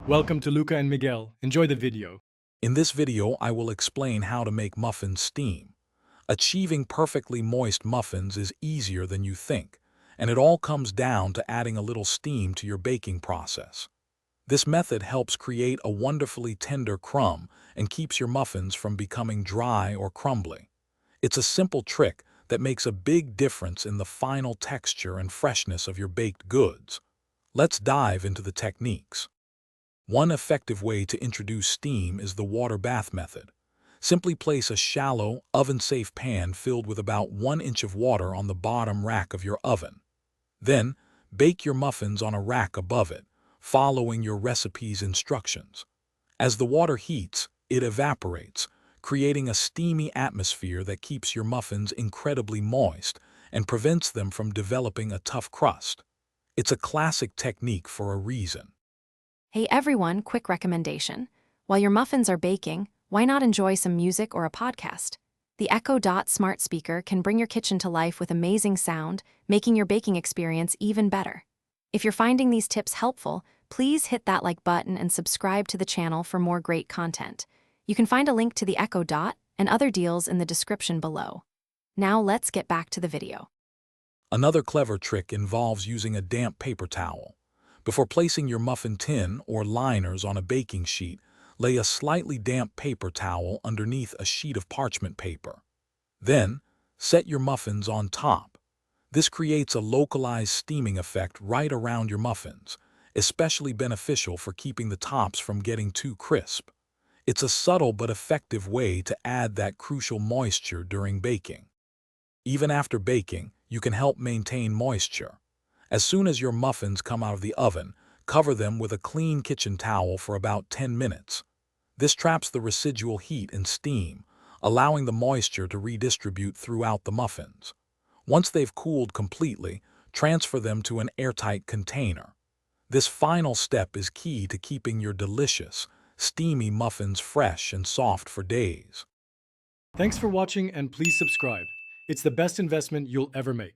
Welcome to Luca and Miguel. Enjoy the video. In this video, I will explain how to make muffins steam. Achieving perfectly moist muffins is easier than you think, and it all comes down to adding a little steam to your baking process. This method helps create a wonderfully tender crumb and keeps your muffins from becoming dry or crumbly. It's a simple trick that makes a big difference in the final texture and freshness of your baked goods. Let's dive into the techniques. One effective way to introduce steam is the water bath method. Simply place a shallow, oven-safe pan filled with about 1 inch of water on the bottom rack of your oven. Then, bake your muffins on a rack above it, following your recipe's instructions. As the water heats, it evaporates, creating a steamy atmosphere that keeps your muffins incredibly moist and prevents them from developing a tough crust. It's a classic technique for a reason. Hey everyone, quick recommendation. While your muffins are baking, why not enjoy some music or a podcast? The Echo Dot smart speaker can bring your kitchen to life with amazing sound, making your baking experience even better. If you're finding these tips helpful, please hit that like button and subscribe to the channel for more great content. You can find a link to the Echo Dot and other deals in the description below. Now let's get back to the video. Another clever trick involves using a damp paper towel. Before placing your muffin tin or liners on a baking sheet, lay a slightly damp paper towel underneath a sheet of parchment paper. Then, set your muffins on top. This creates a localized steaming effect right around your muffins, especially beneficial for keeping the tops from getting too crisp. It's a subtle but effective way to add that crucial moisture during baking. Even after baking, you can help maintain moisture. As soon as your muffins come out of the oven, cover them with a clean kitchen towel for about 10 minutes. This traps the residual heat and steam, allowing the moisture to redistribute throughout the muffins. Once they've cooled completely, transfer them to an airtight container. This final step is key to keeping your delicious, steamy muffins fresh and soft for days. Thanks for watching and please subscribe. It's the best investment you'll ever make.